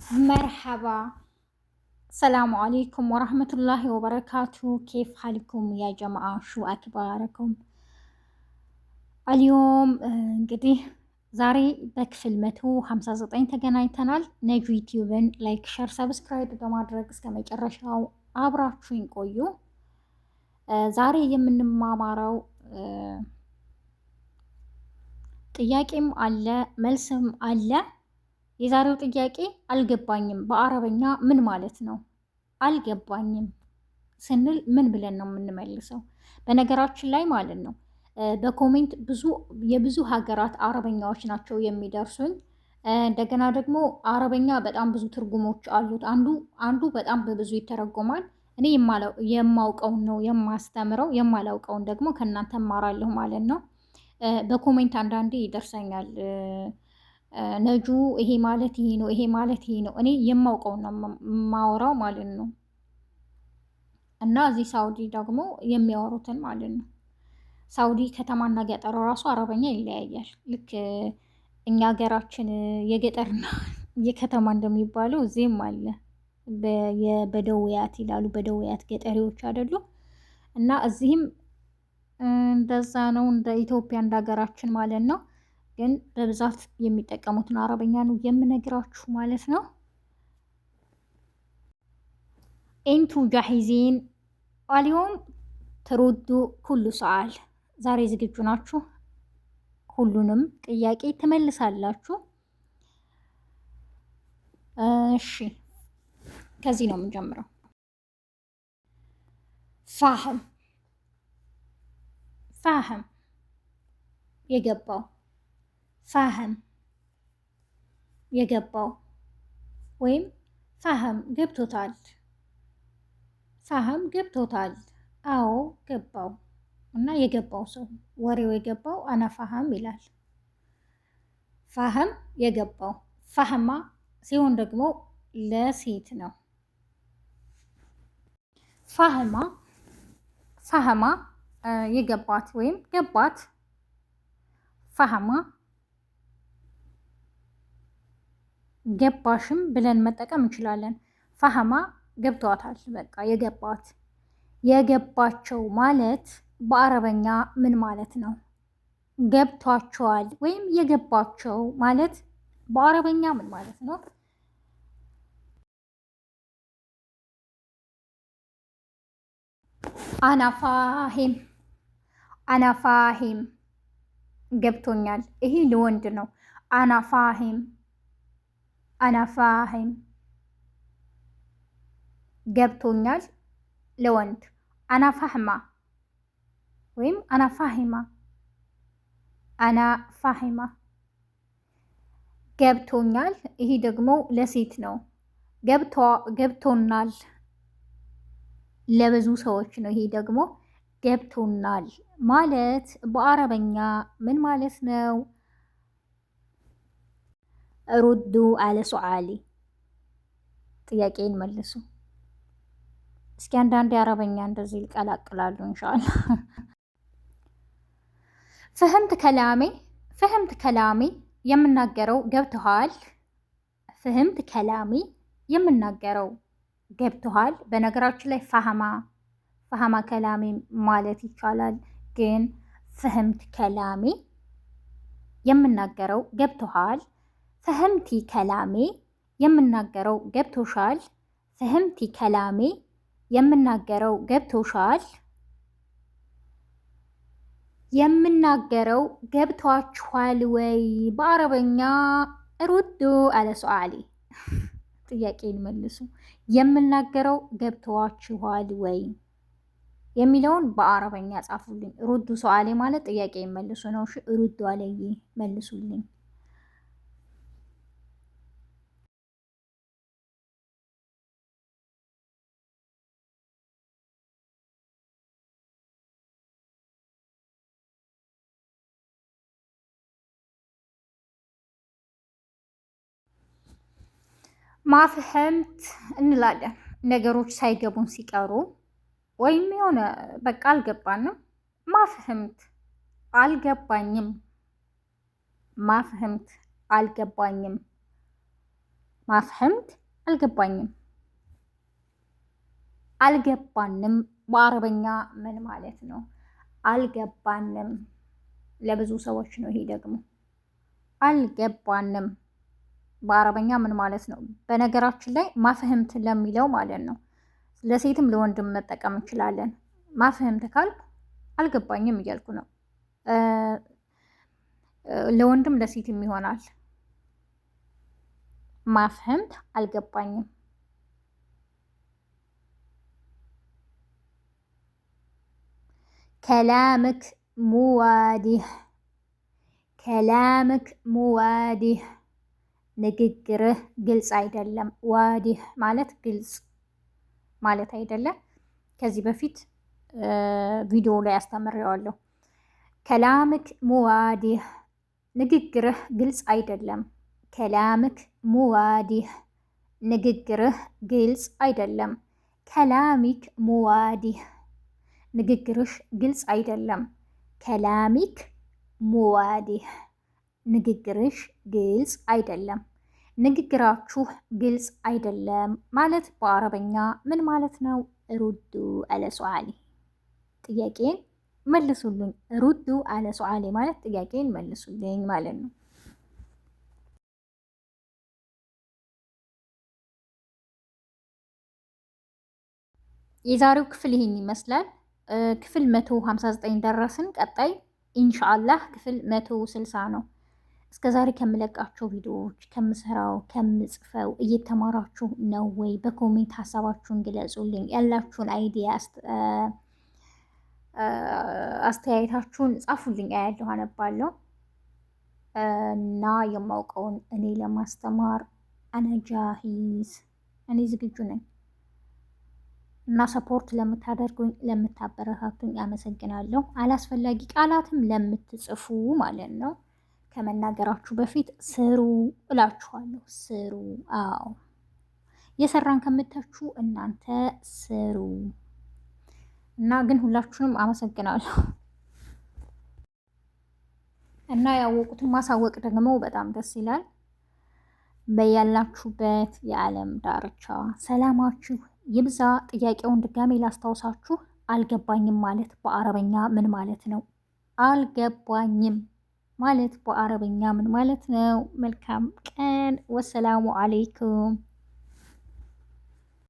مرحبا. السلام عليكم ورحمة الله وبركاته. كيف حالكم يا جماعة؟ شو أخباركم اليوم؟ እንግዲህ ዛሬ በክፍል 159 ተገናኝተናል። ነጁ ዩቲዩብን ላይክ፣ ሸር፣ ሰብስክራይብ በማድረግ እስከ መጨረሻው አብራችሁኝ ቆዩ። ዛሬ የምንማማረው ጥያቄም አለ መልስም አለ። የዛሬው ጥያቄ አልገባኝም በአረበኛ ምን ማለት ነው? አልገባኝም ስንል ምን ብለን ነው የምንመልሰው? በነገራችን ላይ ማለት ነው በኮሜንት የብዙ ሀገራት አረበኛዎች ናቸው የሚደርሱኝ። እንደገና ደግሞ አረበኛ በጣም ብዙ ትርጉሞች አሉት። አንዱ በጣም በብዙ ይተረጎማል። እኔ የማውቀውን ነው የማስተምረው፣ የማላውቀውን ደግሞ ከእናንተ እማራለሁ ማለት ነው። በኮሜንት አንዳንዴ ይደርሰኛል ነጁ ይሄ ማለት ይሄ ነው፣ ይሄ ማለት ይሄ ነው። እኔ የማውቀውን ነው የማወራው ማለት ነው። እና እዚህ ሳውዲ ደግሞ የሚያወሩትን ማለት ነው። ሳውዲ ከተማና ገጠር ራሱ አረበኛ ይለያያል። ልክ እኛ ሀገራችን የገጠርና የከተማ እንደሚባለው እዚህም አለ። የበደውያት ይላሉ፣ በደውያት ገጠሪዎች አይደሉ? እና እዚህም እንደዛ ነው፣ እንደ ኢትዮጵያ እንደ ሀገራችን ማለት ነው። ግን በብዛት የሚጠቀሙትን አረበኛ ነው የምነግራችሁ ማለት ነው። ኢንቱ ጃሂዚን አልዮም ትሩዱ ኩሉ ሰዓል። ዛሬ ዝግጁ ናችሁ? ሁሉንም ጥያቄ ትመልሳላችሁ? እሺ፣ ከዚህ ነው የምንጀምረው። ፋህም ፋህም፣ የገባው ፋህም፣ የገባው ወይም ፋህም ገብቶታል። ፋህም ገብቶታል። አዎ ገባው። እና የገባው ሰው ወሬው የገባው አና ፋህም ይላል። ፋህም የገባው። ፋህማ ሲሆን ደግሞ ለሴት ነው። ፋህማ ፋህማ የገባት ወይም ገባት። ፋህማ ገባሽም ብለን መጠቀም እንችላለን። ፋህማ ገብቷታል፣ በቃ የገባት። የገባቸው ማለት በአረበኛ ምን ማለት ነው? ገብቷቸዋል ወይም የገባቸው ማለት በአረበኛ ምን ማለት ነው? አናፋሂም አናፋሂም፣ ገብቶኛል። ይሄ ለወንድ ነው። አናፋሂም አናፋሂም፣ ገብቶኛል ለወንድ። አናፋህማ ወይም አናፋሂማ አናፋሂማ፣ ገብቶኛል። ይሄ ደግሞ ለሴት ነው። ገብቶናል ለብዙ ሰዎች ነው። ይሄ ደግሞ ገብቶናል ማለት በአረበኛ ምን ማለት ነው? ሩዱ አለ ሱዓሊ፣ ጥያቄን መልሱ እስኪ። አንዳንድ የአረበኛ እንደዚህ ይቀላቅላሉ እንሻላ። ፍህምት ከላሜ የምናገረው ገብተዋል። ፍህምት ከላሜ የምናገረው ገብተዋል። በነገራችን ላይ ፈሃማ ከላሜ ማለት ይቻላል። ግን ፍህምት ከላሜ የምናገረው ገብተዋል። ፍህምቲ ከላሜ የምናገረው ገብቶሻል። ፍህምቲ ከላሜ የምናገረው ገብቶሻል። የምናገረው ገብቷችኋል ወይ? በአረበኛ ሩዱ አለ ሱዓሊ፣ ጥያቄን መልሱ። የምናገረው ገብቷችኋል ወይ የሚለውን በአረበኛ ጻፉልኝ። ሩዱ ሱዓሊ ማለት ጥያቄ መልሱ ነው። ሩዱ አለይ መልሱልኝ። ማፍህምት እንላለን ነገሮች ሳይገቡን ሲቀሩ ወይም የሆነ በቃ አልገባንም። ማፍህምት አልገባኝም፣ ማፍህምት አልገባኝም። ማፍህምት አልገባኝም። አልገባንም በአረበኛ ምን ማለት ነው? አልገባንም ለብዙ ሰዎች ነው። ይሄ ደግሞ አልገባንም በአረበኛ ምን ማለት ነው? በነገራችን ላይ ማፍህምት ለሚለው ማለት ነው ለሴትም ለወንድም መጠቀም እንችላለን። ማፍህምት ካልኩ አልገባኝም እያልኩ ነው። ለወንድም ለሴትም ይሆናል። ማፍህምት አልገባኝም። ከላምክ ሙዋዲህ ከላምክ ሙዋዲህ ንግግርህ ግልጽ አይደለም። ዋዲህ ማለት ግልጽ ማለት አይደለም። ከዚህ በፊት ቪዲዮ ላይ አስተምሬዋለሁ። ከላምክ ሙዋዲህ ንግግርህ ግልጽ አይደለም። ከላምክ ሙዋዲህ ንግግርህ ግልጽ አይደለም። ከላሚክ ሙዋዲህ ንግግርሽ ግልጽ አይደለም። ከላሚክ ሙዋዲህ ንግግርሽ ግልጽ አይደለም። ንግግራችሁ ግልጽ አይደለም ማለት በአረበኛ ምን ማለት ነው? ሩዱ አለ ሱዓሊ ጥያቄን መልሱልኝ። ሩዱ አለ ሱዓሊ ማለት ጥያቄን መልሱልኝ ማለት ነው። የዛሬው ክፍል ይህን ይመስላል። ክፍል 159 ደረስን። ቀጣይ ኢንሻአላህ ክፍል 160 ነው። እስከ ዛሬ ከምለቃቸው ቪዲዮዎች ከምሰራው ከምጽፈው እየተማራችሁ ነው ወይ? በኮሜንት ሀሳባችሁን ግለጹልኝ። ያላችሁን አይዲያ አስተያየታችሁን ጻፉልኝ። አያለሁ፣ አነባለሁ እና የማውቀውን እኔ ለማስተማር አነጃሂዝ እኔ ዝግጁ ነኝ እና ሰፖርት ለምታደርጉኝ ለምታበረታቱኝ አመሰግናለሁ። አላስፈላጊ ቃላትም ለምትጽፉ ማለት ነው ከመናገራችሁ በፊት ስሩ እላችኋለሁ። ስሩ። አዎ የሰራን ከምተቹ እናንተ ስሩ እና ግን ሁላችሁንም አመሰግናለሁ። እና ያወቁትን ማሳወቅ ደግሞ በጣም ደስ ይላል። በያላችሁበት የዓለም ዳርቻ ሰላማችሁ ይብዛ። ጥያቄውን ድጋሜ ላስታውሳችሁ። አልገባኝም ማለት በአረበኛ ምን ማለት ነው? አልገባኝም ማለት በአረበኛ ምን ማለት ነው? መልካም ቀን። ወሰላሙ አለይኩም